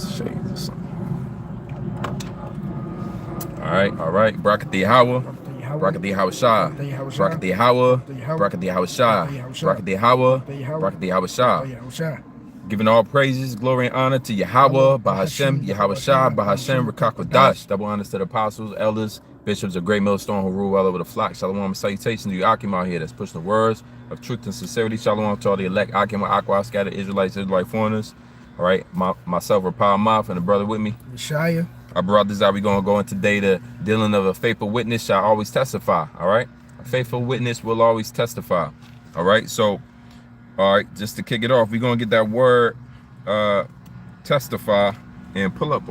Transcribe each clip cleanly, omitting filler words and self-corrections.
Shades or something. All right. Barakati Hawa. Barakati Hawa Shah. Barakati Hawa. Barakati Hawa Shah. Barakati Hawa. Barakati Hawa Shah. Giving all praises, glory, and honor to Yahweh, Bahashem, Yahweh Shah, Bahashem, Rakakwadash. Double honors to the apostles, elders, bishops of Great Millstone who rule well over the flock. Shalom and salutation to you, Akim out here that's pushing the words of truth and sincerity. Shalom to all the elect, Akim, Aqua, scattered Israelites, Israelite foreigners. All right, myself, Rapal Mouth, and the brother with me. Shia. Our brothers are we going to go in today to dealing of a faithful witness shall always testify. All right, a faithful witness will always testify. All right, so all right, just to kick it off, we're gonna get that word testify and pull up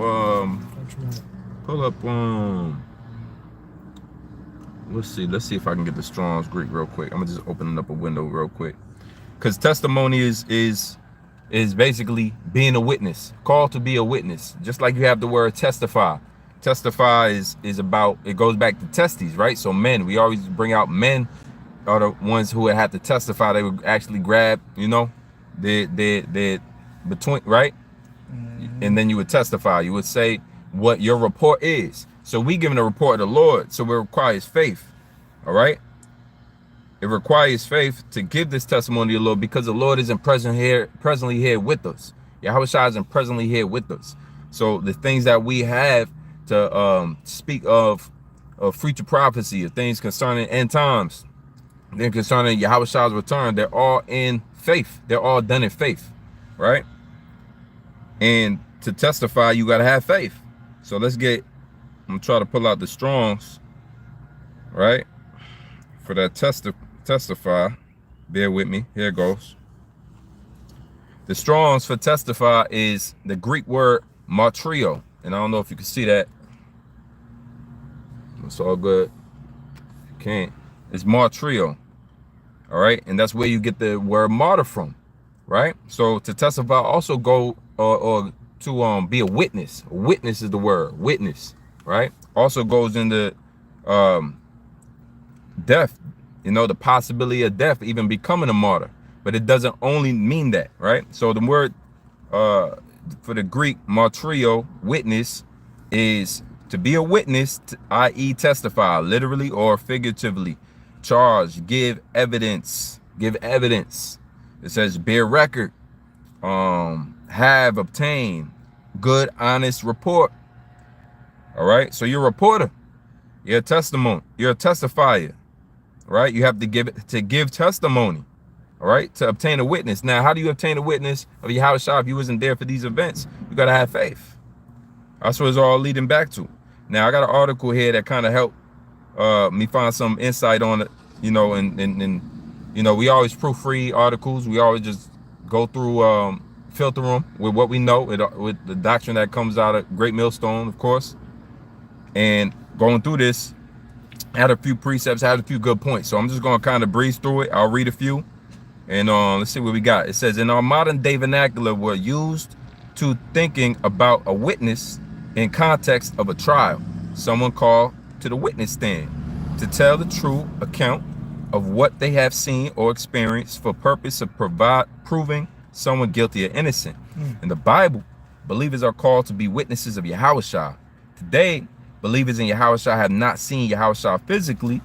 let's see if I can get the Strong's Greek real quick. I'm just opening up a window real quick, because testimony is basically being a witness, called to be a witness. Just like you have the word testify. Testify is about, it goes back to testes, right? So men, we always bring out men are the ones who would have to testify. They would actually grab, you know, the between, right? And then you would testify. You would say what your report is. So we giving a report of the Lord. So it requires faith. All right. It requires faith to give this testimony to the Lord, because the Lord isn't presently here with us. Yahweh Shai isn't presently here with us. So the things that we have to speak of future prophecy, of things concerning end times, then concerning Yahweh Shai's return, they're all in faith. They're all done in faith, right? And to testify, you got to have faith. So let's get, I'm gonna try to pull out the Strongs, right? For that testify, bear with me, here it goes. The Strongs for testify is the Greek word martrio. And I don't know if you can see that. It's all good. You can't. It's martrio. All right, and that's where you get the word martyr from, right? So to testify also go or to be a witness. A witness is the word, witness, right? Also goes into death, you know, the possibility of death, even becoming a martyr. But it doesn't only mean that, right? So the word for the Greek martrio, witness, is to be a witness, i.e. testify, literally or figuratively. Charge, give evidence, It says bear record, have, obtain, good, honest report. All right, so you're a reporter, you're a testimony, you're a testifier, right? You have to give testimony, all right, to obtain a witness. Now, how do you obtain a witness of Yahweh Shai if you wasn't there for these events? You got to have faith. That's what it's all leading back to. Now, I got an article here that kind of helped me find some insight on it, you know, and you know, we always proofread articles. We always just go through, filter them with what we know, with the doctrine that comes out of Great Millstone, of course. And going through this, had a few precepts, had a few good points. So I'm just going to kind of breeze through it. I'll read a few, and let's see what we got. It says, in our modern day vernacular, we're used to thinking about a witness in context of a trial, someone called to the witness stand to tell the true account of what they have seen or experienced for purpose of proving someone guilty or innocent. In the Bible, believers are called to be witnesses of Yahweh Shai. Today, believers in Yahweh Shai have not seen Yahweh Shai physically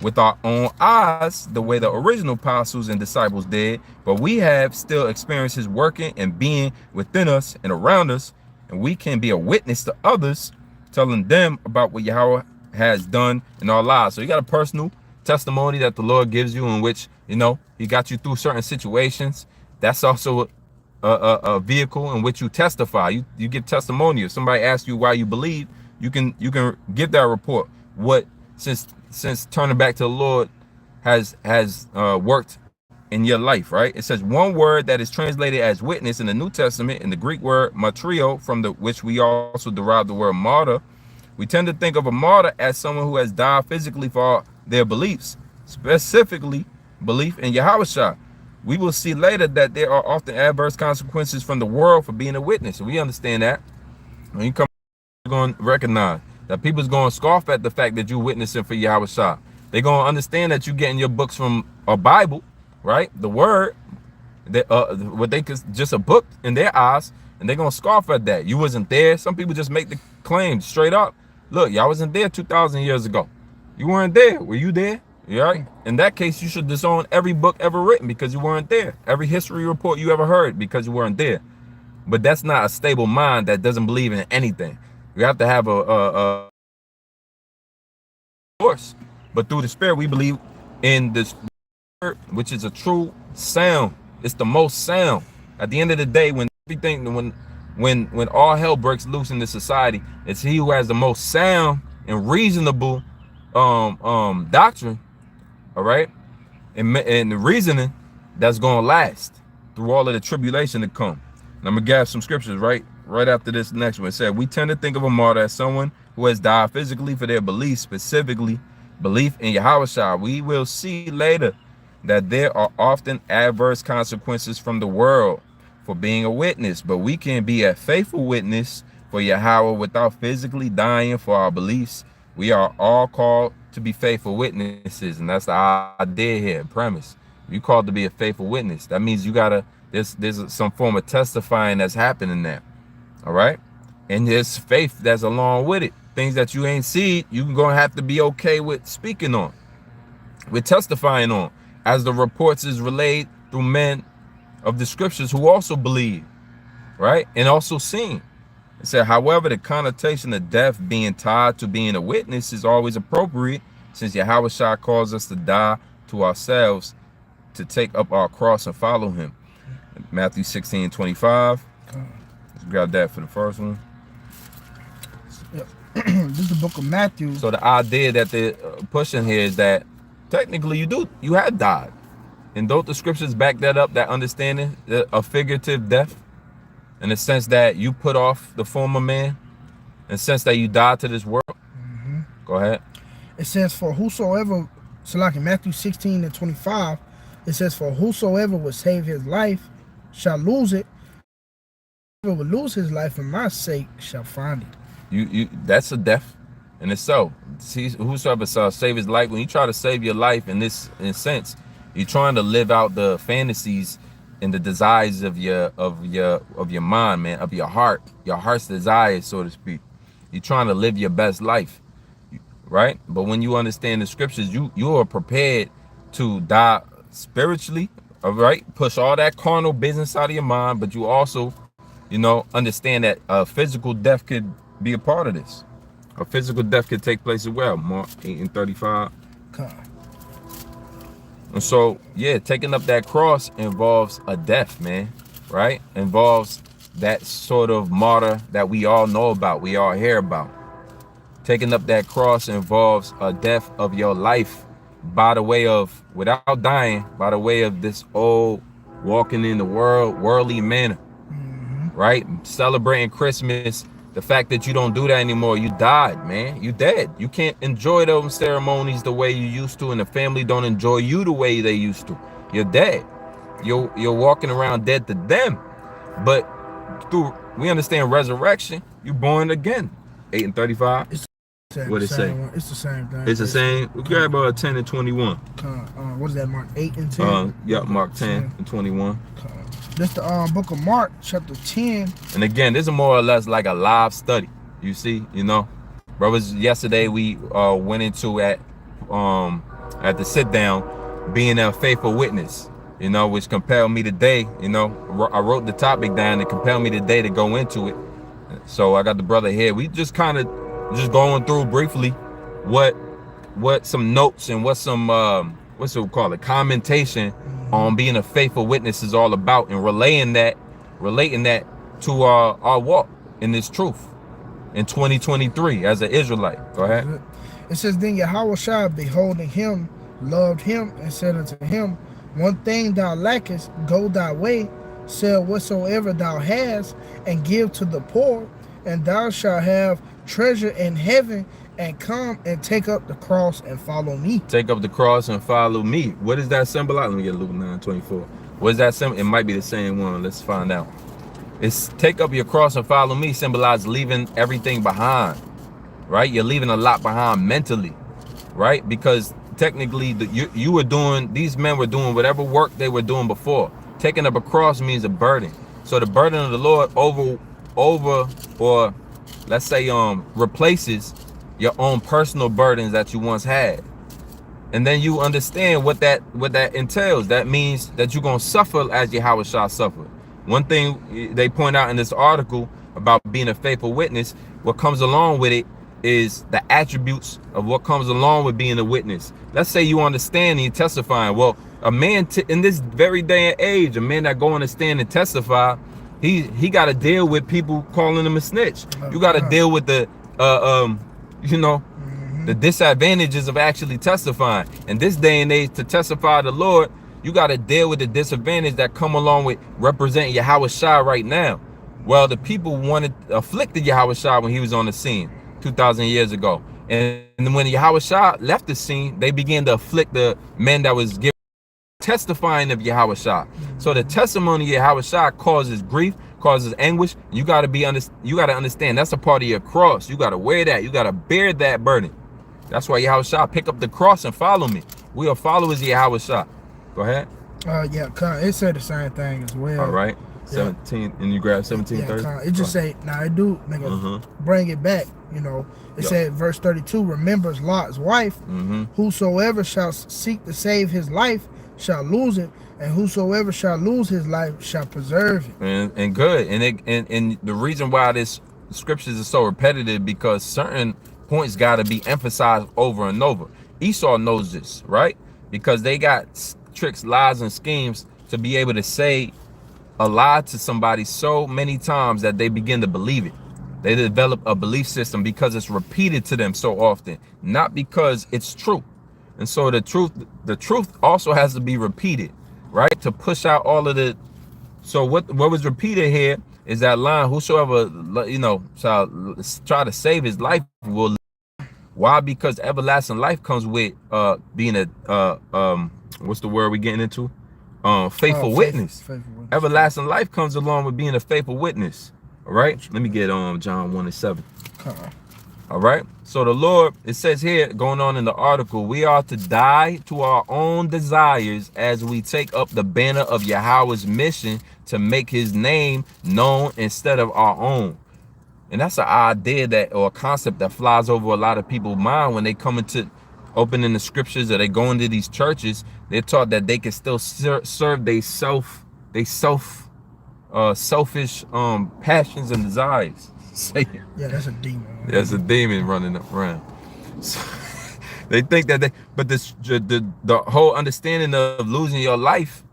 with our own eyes the way the original apostles and disciples did, but we have still experienced his working and being within us and around us, and we can be a witness to others, telling them about what Yahweh has done in our lives. So you got a personal testimony that the Lord gives you, in which, you know, he got you through certain situations. That's also a vehicle in which you testify. You give testimony. If somebody asks you why you believe, you can give that report. What since turning back to the Lord has worked in your life, right? It says one word that is translated as witness in the New Testament, in the Greek word martrio, from which we also derive the word martyr. We tend to think of a martyr as someone who has died physically for their beliefs, specifically belief in Yahweh Shai. We will see later that there are often adverse consequences from the world for being a witness. We understand that. When you come, you're going to recognize that people's going to scoff at the fact that you're witnessing for Yahweh Shai. They're going to understand that you're getting your books from a Bible, right? The word, that what they could just a book in their eyes, And they're gonna scoff at that. You wasn't there. Some people just make the claim straight up. Look, y'all wasn't there 2,000 years ago. You weren't there. Were you there? You all right? In that case, you should disown every book ever written because you weren't there. Every history report you ever heard because you weren't there. But that's not a stable mind that doesn't believe in anything. You have to have a course. But through the Spirit, we believe in this Spirit, which is a true sound. It's the most sound. At the end of the day, when everything, when all hell breaks loose in this society, it's he who has the most sound and reasonable doctrine, all right, and the reasoning that's gonna last through all of the tribulation to come. And I'm gonna give some scriptures right after this next one. It said, we tend to think of a martyr as someone who has died physically for their belief, specifically belief in Yahushua. We will see later that there are often adverse consequences from the world for being a witness, but we can be a faithful witness for Yahweh without physically dying for our beliefs. We are all called to be faithful witnesses, and that's the idea here, premise. You called to be a faithful witness. That means you gotta, there's some form of testifying that's happening there. All right, and there's faith that's along with it. Things that you ain't seen, you're gonna have to be okay with speaking on, with testifying on, as the reports is relayed through men of the scriptures who also believe, right, and also seen. It said, however, the connotation of death being tied to being a witness is always appropriate, since Yahushua calls us to die to ourselves, to take up our cross and follow him. Matthew 16:25. Let's grab that for the first one. This is the book of Matthew. So the idea that they're pushing here is that technically you had died. And don't the scriptures back that up, that understanding of figurative death? In the sense that you put off the former man, in the sense that you died to this world. Go ahead. It says, for whosoever, so like in Matthew 16:25, it says, for whosoever would save his life shall lose it. Whoever would lose his life for my sake shall find it. You that's a death in itself. See, whosoever shall save his life, when you try to save your life in this sense, you're trying to live out the fantasies and the desires of your mind, man, of your heart's desires, so to speak. You're trying to live your best life, right? But when you understand the scriptures, you are prepared to die spiritually, all right? Push all that carnal business out of your mind, but you also, understand that physical death could be a part of this. A physical death could take place as well. Mark 8:35. And so, yeah, taking up that cross involves a death, man, right? Involves that sort of martyr that we all know about, we all hear about. Taking up that cross involves a death of your life by the way of, without dying, by the way of this old walking in the worldly manner, right? Celebrating Christmas, the fact that you don't do that anymore, you died, man. You dead. You can't enjoy those ceremonies the way you used to, and the family don't enjoy you the way they used to. You're dead. You're walking around dead to them. But we understand resurrection, you're born again. 8:35. What it say? It's the same thing. It's the same. We grab 10 and 21. What is that, Mark 8 and 10? Yep, Mark 10 and 21. This the book of Mark, chapter 10. And again, this is more or less like a live study. You see, brothers. Yesterday we went into at the sit down, being a faithful witness. Which compelled me today. I wrote the topic down and compelled me today to go into it. So I got the brother here. We just kind of just going through briefly what some notes and what some what's it called, commentation on being a faithful witness is all about, and relating that to our walk in this truth in 2023 as an Israelite. Go ahead. It says, then Yahushua, beholding him, loved him, and said unto him, one thing thou lackest, go thy way, sell whatsoever thou hast, and give to the poor, and thou shalt have treasure in heaven, and come and take up the cross and follow me. Take up the cross and follow me. What does that symbolize? Let me get Luke 9:24. What is that symbol? It might be the same one. Let's find out. It's take up your cross and follow me symbolizes leaving everything behind, right? You're leaving a lot behind mentally, right? Because technically these men were doing whatever work they were doing before. Taking up a cross means a burden. So the burden of the Lord over or let's say replaces your own personal burdens that you once had. And then you understand what that entails. That means that you're gonna suffer as Yahweh Shah suffered. One thing they point out in this article about being a faithful witness, what comes along with it is the attributes of what comes along with being a witness. Let's say you understand and you're testifying. Well, a man in this very day and age, a man that go on the stand and testify, he got to deal with people calling him a snitch. You got to deal with the you know, the disadvantages of actually testifying. In this day and age, to testify the Lord, you got to deal with the disadvantage that come along with representing Yahweh Shah right now. Well, the people afflicted Yahweh Shah when he was on the scene 2,000 years ago. And when Yahweh Shah left the scene, they began to afflict the men that was testifying of Yahweh Shah. So the testimony of Yahweh Shah causes grief, causes anguish. You got to understand that's a part of your cross. You got to wear that. You got to bear that burden. That's why Yahweh Shah, pick up the cross and follow me. We are followers of Yahweh Shah. Go ahead. Yeah, it said the same thing as well. All right. 17, and you grab 17:30. It just say, now I do bring it back. You know, it said verse 32 remembers Lot's wife. Whosoever shall seek to save his life shall lose it, and whosoever shall lose his life shall preserve it. And good. And the reason why this scriptures is so repetitive, because certain points got to be emphasized over and over. Esau knows this, right? Because they got tricks, lies, and schemes to be able to say a lie to somebody so many times that they begin to believe it. They develop a belief system because it's repeated to them so often, not because it's true. And so the truth also has to be repeated, right? To push out all of the. So what was repeated here is that line: whosoever shall try to save his life will live. Why? Because everlasting life comes with being a what's the word we getting into? Faithful witness. Everlasting life comes along with being a faithful witness. All right. Let me get John 1:7. All right. So the Lord, it says here, going on in the article, we are to die to our own desires as we take up the banner of Yahweh's mission to make his name known instead of our own. And that's an idea or a concept that flies over a lot of people's mind when they come into opening the scriptures, or they go into these churches. They're taught that they can still serve they selfish passions and desires. Yeah, that's a demon. There's a demon running around. So, they think that but the whole understanding of losing your life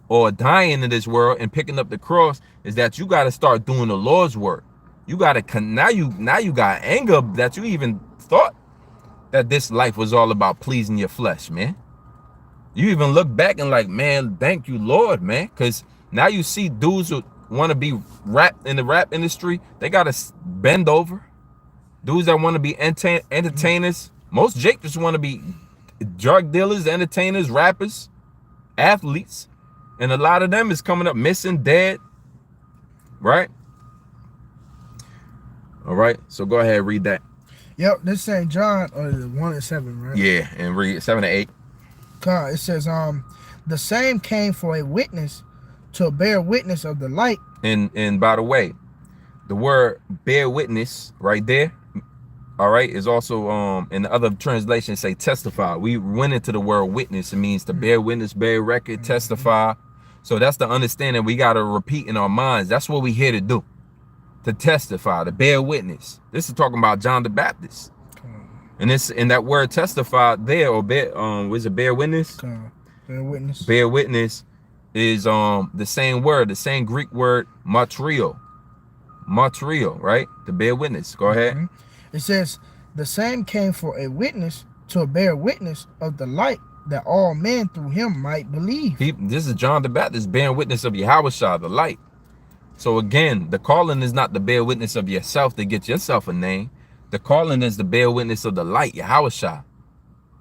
or dying in this world and picking up the cross is that you got to start doing the Lord's work. You got to now you got anger that you even thought that this life was all about pleasing your flesh, man. You even look back and like, man, thank you, Lord, man, because now you see dudes who want to be in the rap industry, they got to bend over. Dudes that want to be entertainers, most Jake just want to be drug dealers, entertainers, rappers, athletes, and a lot of them is coming up missing, dead, right? All right, so go ahead, read that. Yep, this St. John 1:7, right? Yeah, and read 7 to 8. It says, the same came for a witness, to bear witness of the light. And by the way, the word bear witness right there, all right, is also in the other translations say testify. We went into the word witness. It means to bear witness, bear record, testify. So that's the understanding we got to repeat in our minds. That's what we're here to do. To testify, to bear witness. This is talking about John the Baptist. And this in that word testify there, or bear was it bear witness? Bear witness. Bear witness is the same word, the same Greek word martyrio. Martyrio, right? To bear witness. Go ahead. It says the same came for a witness, to bear witness of the light, that all men through him might believe. This is John the Baptist bearing witness of Yahweh Shah, the light. So again, the calling is not to bear witness of yourself to get yourself a name. The calling is to bear witness of the light, Yahweh Shah.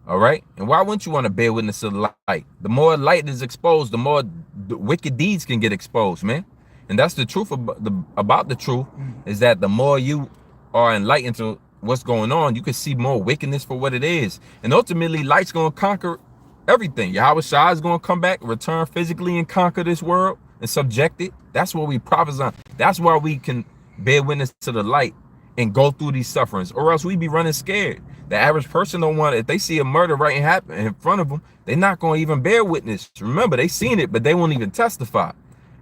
All right? And why wouldn't you want to bear witness of the light? The more light is exposed, the more the wicked deeds can get exposed, man. And that's the truth about the truth, is that the more you are enlightened to what's going on, you can see more wickedness for what it is. And ultimately, light's going to conquer everything. Yahweh Shah is going to come back, return physically, and conquer this world. and subjected. That's what we prophesy on. That's why we can bear witness to the light and go through these sufferings, or else we be running scared. The average person don't want it. If they see a murder right happen in front of them, they're not going to even bear witness. Remember, they seen it, but they won't even testify.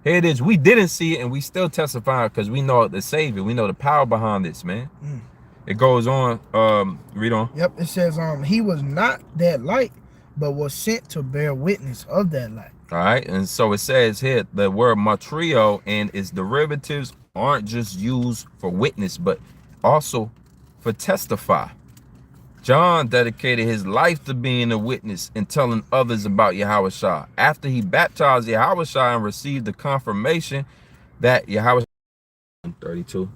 Here it is. We didn't see it, and we still testify because we know the Savior. We know the power behind this, man. It goes on. Read on. Yep. It says, he was not that light, but was sent to bear witness of that light. All right. And so it says here, the word matrio and its derivatives aren't just used for witness, but also for testify. John dedicated his life to being a witness and telling others about Yahushua. After he baptized Yahushua and received the confirmation that Yahushua 32.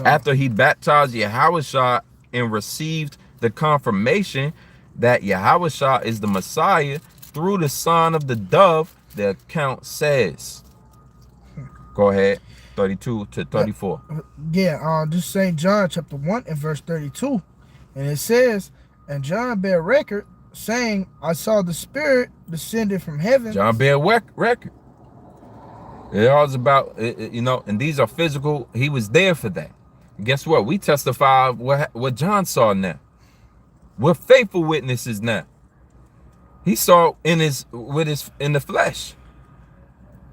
After he baptized Yahushua and received the confirmation that Yahushua is the Messiah through the sign of the dove, the account says. Go ahead. 32 to 34. Yeah, this St. John chapter 1 and verse 32. And it says, and John bare record, saying, I saw the Spirit descended from heaven. John bare record. It all is about, you know, and these are physical. He was there for that. And guess what? We testify what John saw now. We're faithful witnesses now. He saw in the flesh.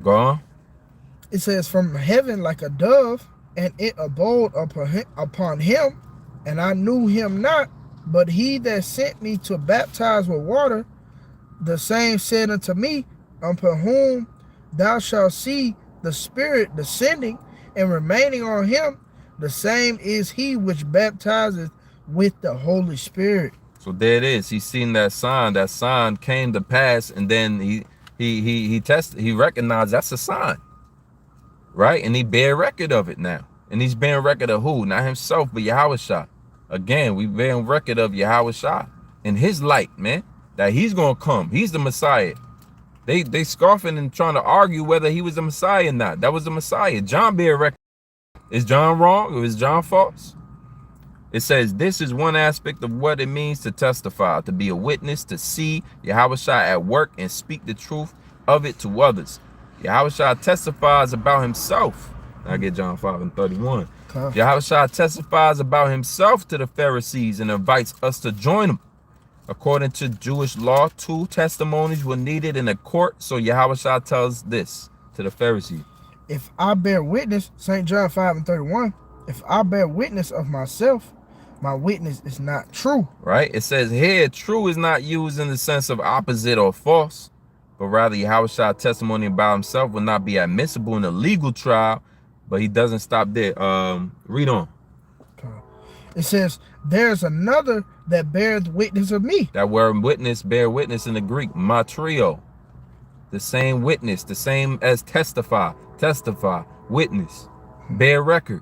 Go on. It says, from heaven like a dove, and it abode upon him, and I knew him not, but he that sent me to baptize with water, the same said unto me, upon whom thou shalt see the Spirit descending and remaining on him, the same is he which baptizeth with the Holy Spirit. So there it is. He's seen that sign. That sign came to pass, and then he recognized that's a sign. Right? And he bear record of it now. And he's bearing record of who? Not himself, but Yahushua. Again, we bearing record of Yahushua in his light, man. That he's gonna come. He's the Messiah. They scoffing and trying to argue whether he was the Messiah or not. That was the Messiah. John bear record. Is John wrong or is John false? It says this is one aspect of what it means to testify, to be a witness, to see Yahushua at work and speak the truth of it to others. Yahushua testifies about himself. I get John 5 and 31. Yahushua testifies about himself to the Pharisees and invites us to join him. According to Jewish law, 2 testimonies were needed in a court, so Yahushua tells this to the Pharisees. If I bear witness, St. John 5 and 31, if I bear witness of myself, my witness is not true. Right? It says here, true is not used in the sense of opposite or false, but rather Yahushua's testimony about himself will not be admissible in a legal trial, but he doesn't stop there. Read on. It says, there's another that bears witness of me. That word witness, bear witness in the Greek, matrio. The same witness, the same as testify, witness, bear record.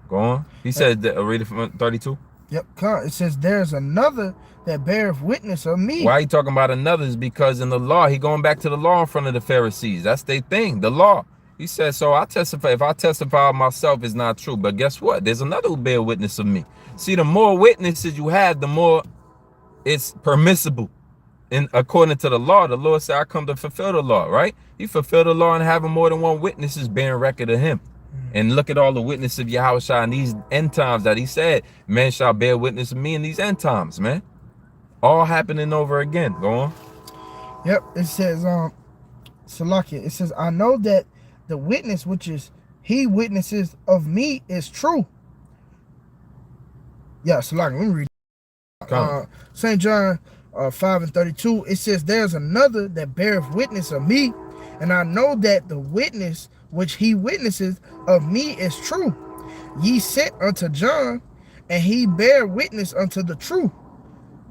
Go on. He said, read it from 32. Yep. It says, there's another that beareth witness of me. Why are you talking about another? Is because in the law, he going back to the law in front of the Pharisees. That's their thing, the law. He said, so I testify. If I testify of myself, it's not true. But guess what? There's another who bear witness of me. See, the more witnesses you have, the more it's permissible. And according to the Lord said, I come to fulfill the law, right? He fulfilled the law and having more than one witnesses bearing record of him. And look at all the witnesses of Yahushua in these end times that he said, men shall bear witness of me in these end times, man. All happening over again. Go on. Yep. It says, Salakia, it says, I know that the witness which is he witnesses of me is true. Yeah, Salakia, let me read. St. John 5 and 32, it says, there's another that beareth witness of me, and I know that the witness which he witnesses of me is true. Ye sent unto John, and he bare witness unto the truth.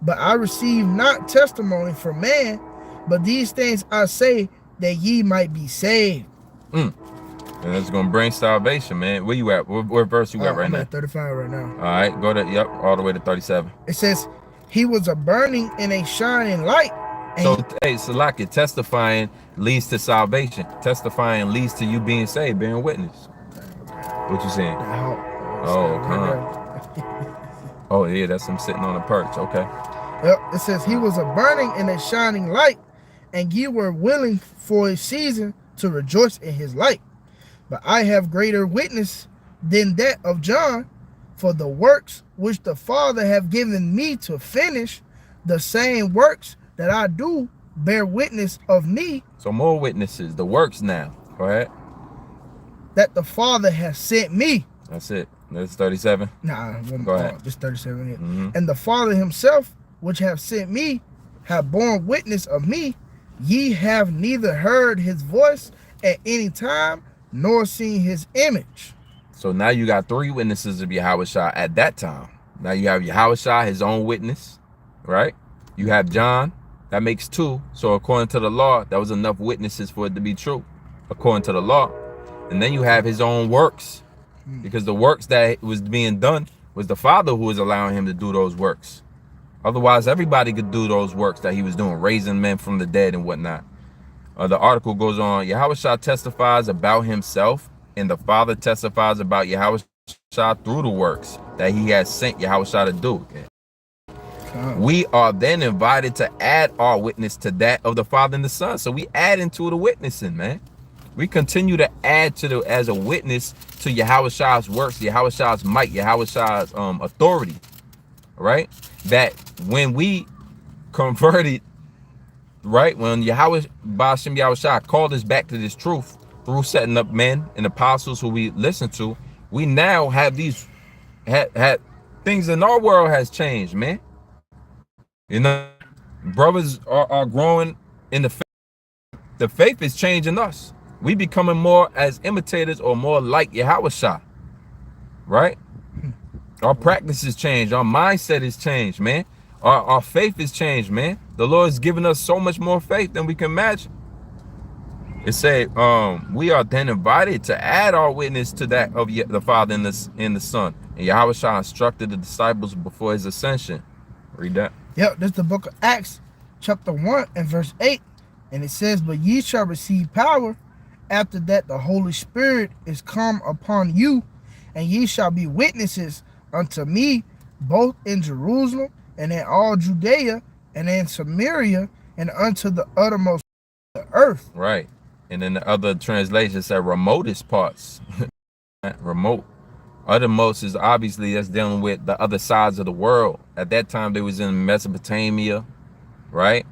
But I receive not testimony from man, but these things I say that ye might be saved. And it's going to bring salvation, man. Where you at? What verse you at right now? I'm at 35 right now. All right, go to, yep, all the way to 37. It says, he was a burning and a shining light. So, hey, Salaki, testifying leads to salvation. Testifying leads to you being saved, bearing witness. What you saying? Oh, yeah, that's him sitting on a perch. Okay. Yep. It says, he was a burning and a shining light, and ye were willing for a season to rejoice in his light. But I have greater witness than that of John, for the works which the Father have given me to finish, the same works that I do bear witness of me. So more witnesses, the works now. Go ahead. That the Father has sent me. That's it. That's 37. Nah, Go ahead. Just 37 here. And the Father himself, which have sent me, have borne witness of me. Ye have neither heard his voice at any time, nor seen his image. So now you got 3 witnesses of Yahushua at that time. Now you have Yahushua, his own witness, right? You have John, that makes 2. So according to the law, that was enough witnesses for it to be true, according to the law. And then you have his own works, because the works that was being done was the Father who was allowing him to do those works. Otherwise, everybody could do those works that he was doing, raising men from the dead and whatnot. The article goes on, Yahushua testifies about himself, and the Father testifies about Yahushua through the works that he has sent Yahushua to do. We are then invited to add our witness to that of the Father and the Son. So we add into the witnessing, man. We continue to add to as a witness to Yahushua's works, Yahushua's might, Yahushua's authority, right? That when we converted, right, when Yahweh Ba'ashem Yahushua called us back to this truth through setting up men and apostles who we listen to, we now have these had things in our world has changed, man. You know, brothers are growing in the faith. The faith is changing us. We becoming more as imitators or more like Yahushua, right? Our practices change. Our mindset is changed, man. Our faith is changed, man. The Lord has given us so much more faith than we can imagine. It said, we are then invited to add our witness to that of the Father and the Son. And Yahushua instructed the disciples before his ascension. Read that. Yep, this is the book of Acts, chapter 1 and verse 8. And it says, but ye shall receive power after that the Holy Spirit is come upon you, and ye shall be witnesses unto me, both in Jerusalem and in all Judea and in Samaria and unto the uttermost of the earth. Right. And then the other translation said remotest parts. Remote. Uttermost is obviously that's dealing with the other sides of the world. At that time they was in Mesopotamia, right?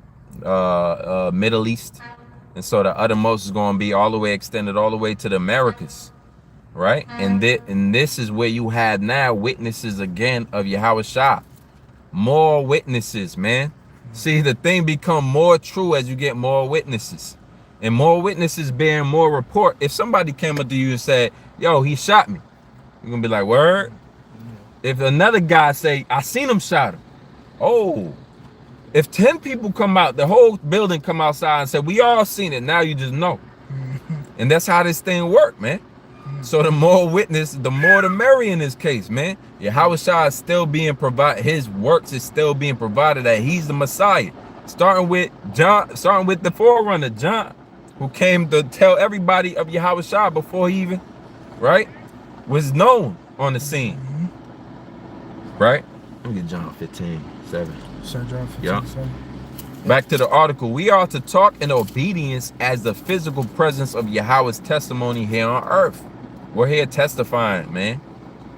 Middle East. And so the uttermost is going to be all the way extended all the way to the Americas, right? And this is where you have now witnesses again of Yahushua. More witnesses, man. See, the thing become more true as you get more witnesses. And more witnesses bearing more report. If somebody came up to you and said, yo, he shot me, you're going to be like, word? If another guy say, I seen him shot him. Oh. If 10 people come out, the whole building come outside and say, we all seen it. Now you just know. And that's how this thing work, man. So the more witness, the more the merrier in this case, man. Yahushua is still being provided. His works is still being provided that he's the Messiah. Starting with John, starting with the forerunner, John, who came to tell everybody of Yahushua before he even, right, was known on the scene. Right? Let me get John 15:7. St. John 15, Yeah. 7. Back to the article. We are to talk in obedience as the physical presence of Yahweh's testimony here on earth. We're here testifying, man,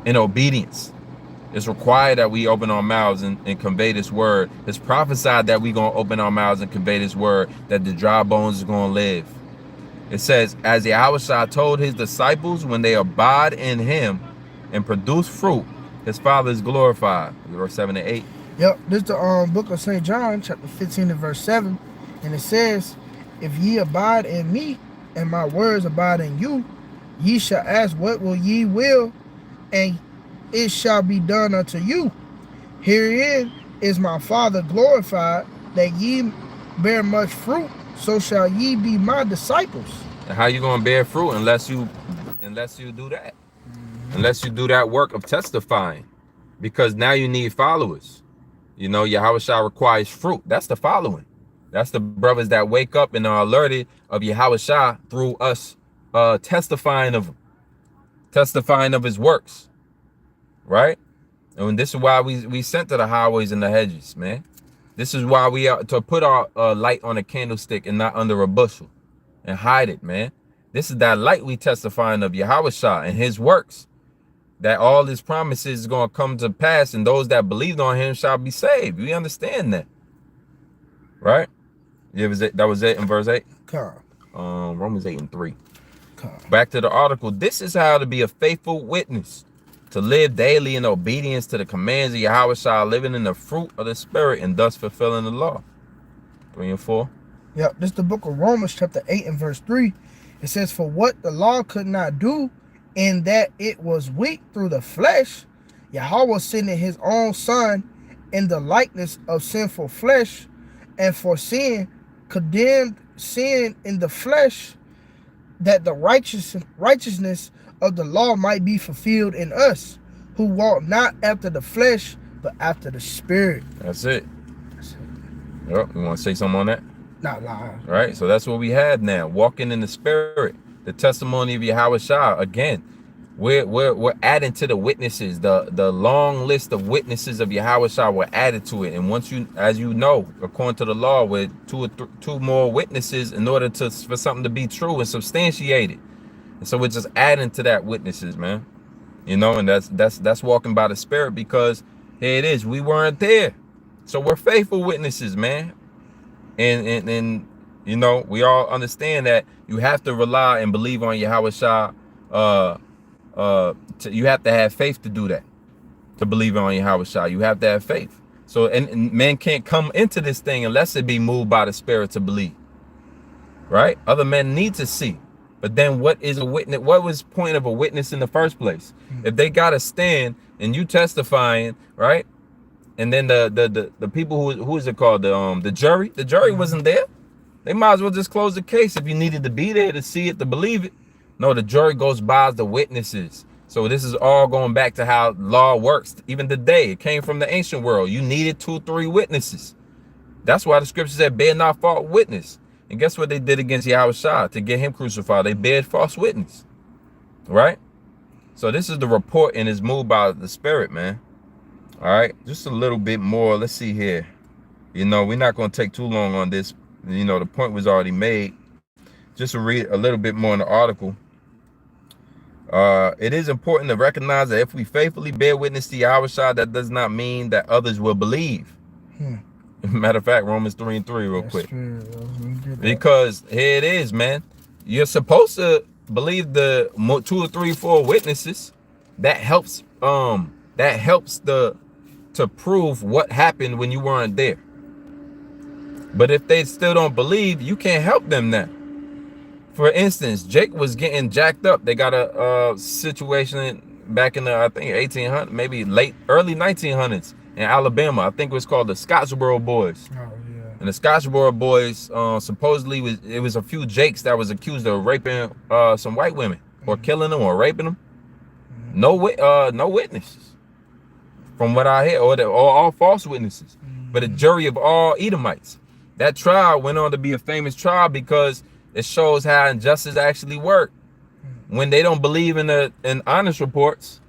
in obedience. It's required that we open our mouths and convey this word. It's prophesied that we're going to open our mouths and convey this word, that the dry bones is going to live. It says, as Yahushua told his disciples, when they abide in him and produce fruit, his Father is glorified. Verse 7 and 8. Yep, this is the book of St. John, chapter 15 and verse 7. And it says, if ye abide in me, and my words abide in you, ye shall ask what will ye will, and it shall be done unto you. Herein is my Father glorified, that ye bear much fruit, so shall ye be my disciples. And how you going to bear fruit unless you do that? Unless you do that work of testifying. Because now you need followers. You know, Yahushua requires fruit. That's the following. That's the brothers that wake up and are alerted of Yahushua through us testifying of him, testifying of his works, right? And this is why we sent to the highways and the hedges, man. This is why we are to put our light on a candlestick and not under a bushel. and hide it, man. This is that light we testifying of Yahweh Shah and his works, that all his promises is going to come to pass, and those that believed on him shall be saved. We understand that, right? Yeah, that was it in verse 8. Romans 8:3. Back to the article. This is how to be a faithful witness, to live daily in obedience to the commands of Yahweh Shah, living in the fruit of the Spirit, and thus fulfilling the law. 3 and 4. Yep, this is the book of Romans chapter 8 and verse 3. It says, for what the law could not do, in that it was weak through the flesh, Yahweh sending his own son in the likeness of sinful flesh, and for sin, condemned sin in the flesh, that the righteousness of the law might be fulfilled in us, who walk not after the flesh, but after the Spirit. That's it. Yep, you want to say something on that? Not lying. Right, so that's what we had now. Walking in the Spirit, the testimony of Yahweh Shah. Again, we're adding to the witnesses. The long list of witnesses of Yahweh Shah were added to it. And once you, as you know, according to the law, with two more witnesses in order for something to be true and substantiated. And so we're just adding to that witnesses, man. You know, and that's walking by the Spirit, because here it is. We weren't there. So we're faithful witnesses, man. And you know, we all understand that you have to rely and believe on Yahweh Shah. You have to have faith to do that, to believe on Yahweh Shah. You have to have faith. So and men can't come into this thing unless it be moved by the Spirit to believe. Right? Other men need to see. But then what is a witness? What was the point of a witness in the first place? If they got to stand and you testifying, right? And then the people who is it called? The jury wasn't there. They might as well just close the case if you needed to be there to see it, to believe it. No, the jury goes by the witnesses. So this is all going back to how law works. Even today, it came from the ancient world. You needed 2-3 witnesses. That's why the scripture said, bear not false witness. And guess what they did against Yahweh Shah to get him crucified? They bared false witness. Right? So this is the report, and is moved by the Spirit, man. All right, just a little bit more. Let's see here. You know, we're not going to take too long on this. You know, the point was already made. Just to read a little bit more in the article. It is important to recognize that if we faithfully bear witness to Yahweh Shah, that does not mean that others will believe. Matter of fact, Romans 3 and 3 real quick. Because here it is, man. You're supposed to believe the 2 or 3, 4 witnesses. That helps. To prove what happened when you weren't there. But if they still don't believe, you can't help them now. For instance, Jake was getting jacked up. They got a situation back in the, I think, 1800s, maybe early 1900s in Alabama. I think it was called the Scottsboro Boys. Oh, yeah. And the Scottsboro Boys, supposedly, it was a few Jakes that was accused of raping some white women, or killing them, or raping them. No witnesses. From what I hear, or all false witnesses, but a jury of all Edomites. That trial went on to be a famous trial because it shows how injustice actually work. When they don't believe in honest reports,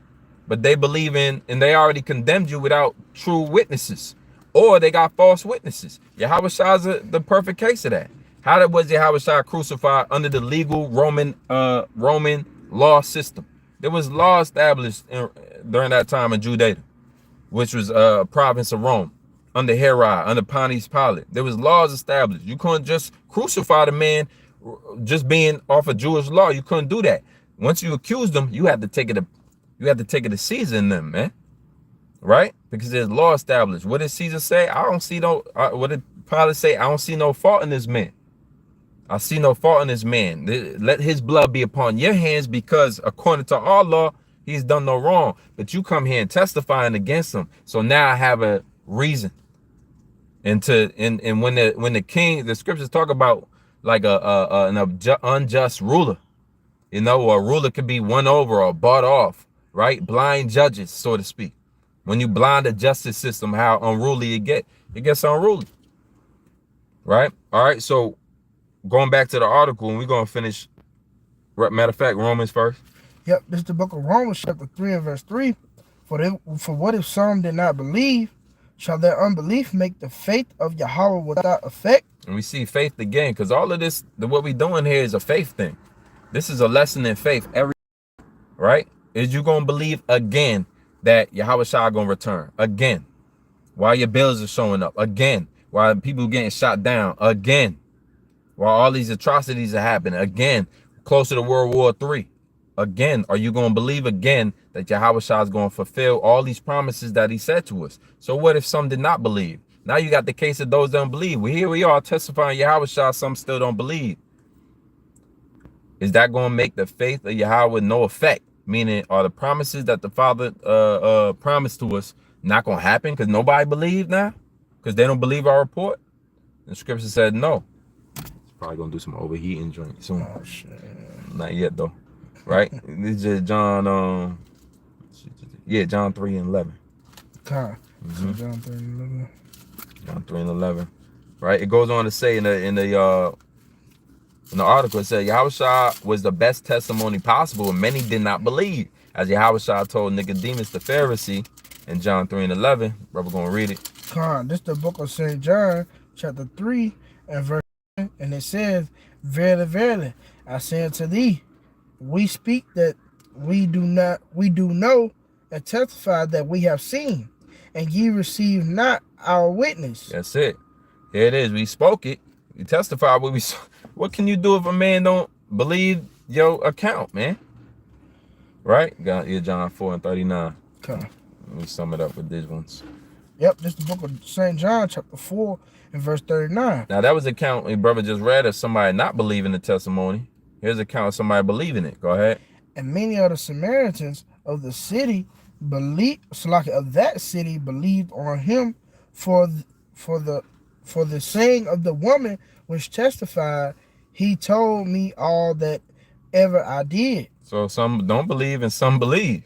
but they believe in, and they already condemned you without true witnesses, or they got false witnesses. Yahweh Shah is the perfect case of that. How was Yahweh Shah crucified under the legal Roman law system? There was law established during that time in Judea, which was a province of Rome, under Herod, under Pontius Pilate. There was laws established. You couldn't just crucify the man just being off of Jewish law. You couldn't do that. Once you accused them, you had to take it to Caesar in them, man. Right? Because there's law established. What did Caesar say? I don't see no. What did Pilate say? I don't see no fault in this man. I see no fault in this man. Let his blood be upon your hands, because according to our law, he's done no wrong. But you come here and testifying against him. So now I have a reason. And when the king, the scriptures talk about like an unjust ruler, you know, or a ruler could be won over or bought off, right? Blind judges, so to speak. When you blind the justice system, how unruly it gets unruly, right? All right, so going back to the article, and we're going to finish, matter of fact, Romans first. Yep, this is the book of Romans chapter 3 and verse 3. For what if some did not believe? Shall their unbelief make the faith of Yahweh without effect? And we see faith again, because all of this, what we doing here is a faith thing. This is a lesson in faith. Right? Is you gonna believe again that Yahweh Shai gonna return again? While your bills are showing up again, while people getting shot down again, while all these atrocities are happening again, closer to World War III. Again, are you going to believe again that Yahweh Shai is going to fulfill all these promises that he said to us? So what if some did not believe? Now you got the case of those that don't believe. Here we are testifying Yahweh Shai, some still don't believe. Is that going to make the faith of Yahweh no effect? Meaning, are the promises that the Father promised to us not going to happen because nobody believed now? Because they don't believe our report? The scripture said no. It's probably going to do some overheating joint soon. Oh, shit. Not yet, though. Right? This is John, John 3 and 11. So John 3 and 11. John 3 and 11. Right? It goes on to say in the article, it said Yahweh Shai was the best testimony possible, and many did not believe. As Yahweh Shai told Nicodemus the Pharisee in John 3 and 11. Brother, gonna read it. This is the book of St. John, chapter 3 and verse 10, and it says, Verily, verily, I say unto thee, we speak that we do know and testify that we have seen, and ye receive not our witness. That's it. Here it is. We spoke it. We testified what we saw. What can you do if a man don't believe your account, man? Right? Got John 4 and 39. Okay. Let me sum it up with these ones. Yep, this is the book of St. John, chapter 4 and verse 39. Now that was the account your brother just read of somebody not believing the testimony. Here's a account of somebody believing it. Go ahead. And many of the Samaritans of the city believed on him for the saying of the woman which testified, he told me all that ever I did. So some don't believe and some believe.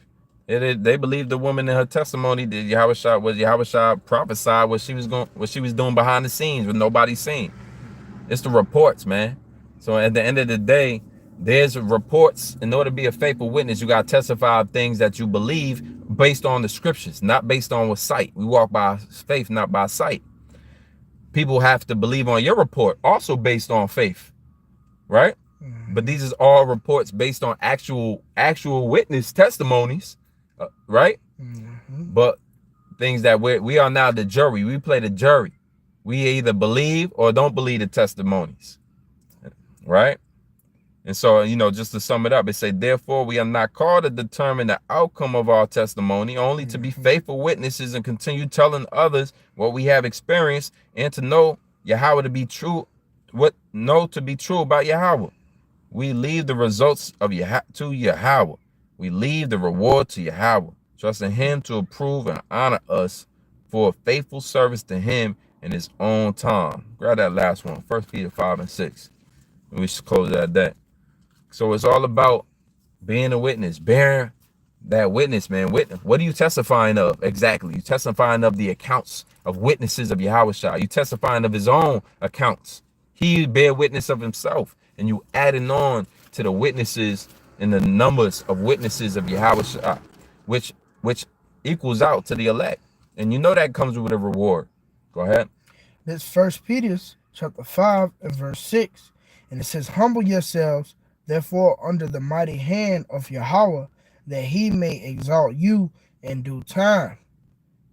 They believe the woman in her testimony that Yahweh Shai prophesied what she was doing behind the scenes with nobody seen. It's the reports, man. So at the end of the day, there's reports. In order to be a faithful witness, you got to testify of things that you believe based on the scriptures, not based on what sight. We walk by faith, not by sight. People have to believe on your report, also based on faith, right? But these is all reports based on actual witness testimonies, right? But things that we are now the jury. We play the jury. We either believe or don't believe the testimonies, right? And so, just to sum it up, it said, therefore, we are not called to determine the outcome of our testimony, only to be faithful witnesses and continue telling others what we have experienced and to know Yahweh to be true, to be true about Yahweh. We leave the results of to Yahweh. We leave the reward to Yahweh, trusting him to approve and honor us for a faithful service to him in his own time. Grab that last one, 1 Peter 5 and 6. And we should close it at that. So it's all about being a witness, bearing that witness, man. What are you testifying of exactly? You testifying of the accounts of witnesses of Yahweh Shai. You testifying of his own accounts. He bear witness of himself, and you adding on to the witnesses and the numbers of witnesses of Yahweh Shai, which equals out to the elect. And that comes with a reward. Go ahead. This 1 Peter chapter 5 and verse 6, and it says, humble yourselves therefore under the mighty hand of Yahweh, that he may exalt you in due time,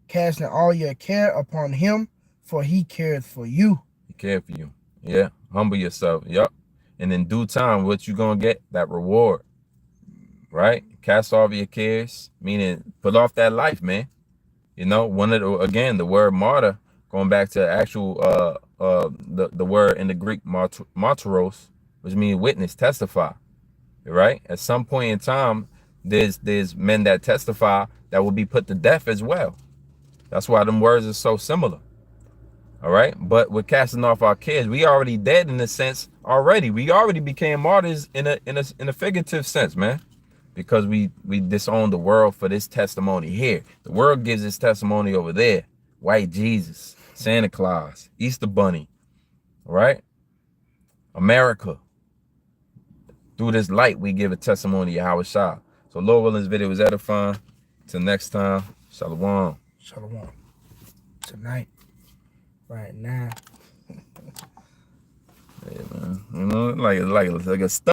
casting all your care upon him, for he cared for you. He cared for you. Yeah. Humble yourself. Yep. And in due time, what you gonna get? That reward. Right? Cast off your cares, meaning put off that life, man. The word martyr, going back to actual the word in the Greek martyros, which means witness, testify, right? At some point in time, there's men that testify that will be put to death as well. That's why them words are so similar. All right, but we're casting off our cares. We already dead in a sense already. We already became martyrs in a figurative sense, man, because we disowned the world for this testimony here. The world gives its testimony over there. White Jesus, Santa Claus, Easter Bunny, all right? America. Through this light, we give a testimony to Yahweh Shai. So Lord willing, this video was edifying. Till next time, Shalom. Shalom. Tonight, right now. Yeah, man. You know, like a stunt.